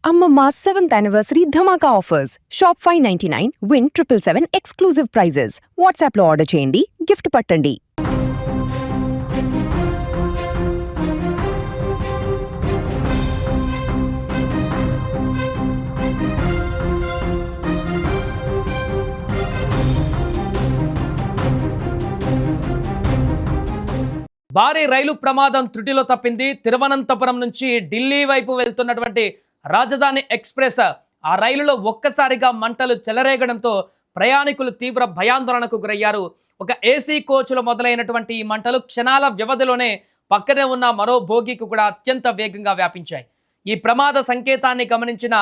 Amma 7th anniversary Dhamaka offers. Shop 599, win 777 exclusive prizes. WhatsApp lo order cheyandi, gift pattandi. భారీ రైలు ప్రమాదం త్రుటిలో తప్పింది. తిరువనంతపురం నుంచి ఢిల్లీ వైపు వెళ్తున్నటువంటి రాజధాని ఎక్స్ప్రెస్ ఆ రైలులో ఒక్కసారిగా మంటలు చెలరేగడంతో ప్రయాణికులు తీవ్ర భయాందోళనకు గురయ్యారు. ఒక ఏసీ కోచ్లో మొదలైనటువంటి ఈ మంటలు క్షణాల వ్యవధిలోనే పక్కనే ఉన్న మరో బోగీకి కూడా అత్యంత వేగంగా వ్యాపించాయి. ఈ ప్రమాద సంకేతాన్ని గమనించిన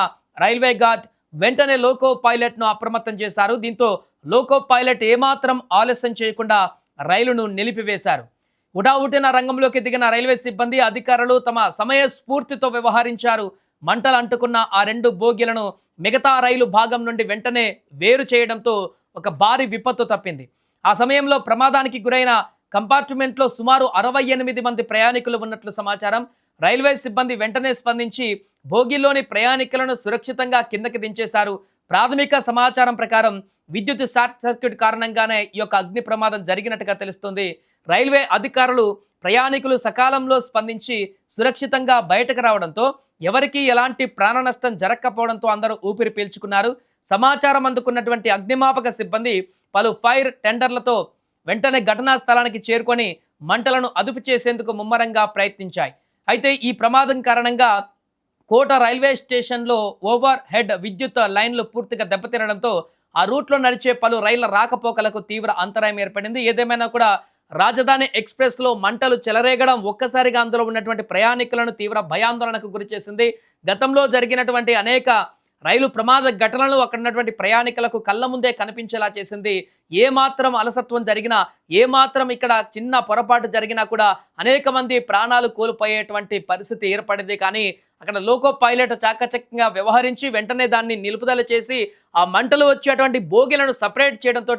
రైల్వే గార్డ్ వెంటనే లోకో పైలట్ను అప్రమత్తం చేశారు. దీంతో లోకో పైలట్ ఏమాత్రం ఆలస్యం చేయకుండా రైలును నిలిపివేశారు. ఉటావుటిన రంగంలోకి దిగిన రైల్వే సిబ్బంది అధికారులు తమ సమయ స్ఫూర్తితో వ్యవహరించారు. మంటలు అంటుకున్న ఆ రెండు బోగీలను మిగతా రైలు భాగం నుండి వెంటనే వేరు చేయడంతో ఒక భారీ విపత్తు తప్పింది. ఆ సమయంలో ప్రమాదానికి గురైన కంపార్ట్మెంట్లో సుమారు 68 మంది ప్రయాణికులు ఉన్నట్లు సమాచారం. రైల్వే సిబ్బంది వెంటనే స్పందించి బోగీలోని ప్రయాణికులను సురక్షితంగా కిందకి దించేశారు. ప్రాథమిక సమాచారం ప్రకారం విద్యుత్ షార్ట్ సర్క్యూట్ కారణంగానే ఈ యొక్క అగ్ని ప్రమాదం జరిగినట్టుగా తెలుస్తుంది. రైల్వే అధికారులు ప్రయాణికులు సకాలంలో స్పందించి సురక్షితంగా బయటకు రావడంతో ఎవరికీ ఎలాంటి ప్రాణ నష్టం జరగకపోవడంతో అందరూ ఊపిరి పీల్చుకున్నారు. సమాచారం అందుకున్నటువంటి అగ్నిమాపక సిబ్బంది పలు ఫైర్ టెండర్లతో వెంటనే ఘటనా స్థలానికి చేరుకొని మంటలను అదుపు చేసేందుకు ముమ్మరంగా ప్రయత్నించాయి. అయితే ఈ ప్రమాదం కారణంగా కోట రైల్వే స్టేషన్లో ఓవర్ హెడ్ విద్యుత్ లైన్లు పూర్తిగా దెబ్బతినడంతో ఆ రూట్లో నడిచే పలు రైళ్ల రాకపోకలకు తీవ్ర అంతరాయం ఏర్పడింది. ఏదేమైనా కూడా రాజధాని ఎక్స్ప్రెస్లో మంటలు చెలరేగడం ఒక్కసారిగా అందులో ఉన్నటువంటి ప్రయాణికులను తీవ్ర భయాందోళనకు గురి చేసింది. గతంలో జరిగినటువంటి అనేక రైలు ప్రమాద ఘటనలు అక్కడ ఉన్నటువంటి ప్రయాణికులకు కళ్ళ ముందే కనిపించేలా చేసింది. ఏమాత్రం అలసత్వం జరిగినా, ఏమాత్రం ఇక్కడ చిన్న పొరపాటు జరిగినా కూడా అనేక మంది ప్రాణాలు కోల్పోయేటువంటి పరిస్థితి ఏర్పడింది. కానీ అక్కడ లోకో పైలట్ చాకచక్యంగా వ్యవహరించి వెంటనే దాన్ని నిలుపుదల చేసి ఆ మంటలు వచ్చేటువంటి బోగీలను సపరేట్ చేయడంతో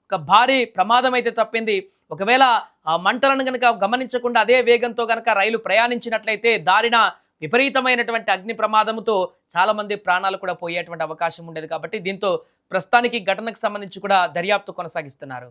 ఒక భారీ ప్రమాదం అయితే తప్పింది. ఒకవేళ ఆ మంటలను కనుక గమనించకుండా అదే వేగంతో కనుక రైలు ప్రయాణించినట్లయితే దారిన విపరీతమైనటువంటి అగ్ని ప్రమాదంతో చాలామంది ప్రాణాలు కూడా పోయేటువంటి అవకాశం ఉండేది. కాబట్టి దీంతో ప్రస్తుతానికి ఘటనకు సంబంధించి కూడా దర్యాప్తు కొనసాగిస్తున్నారు.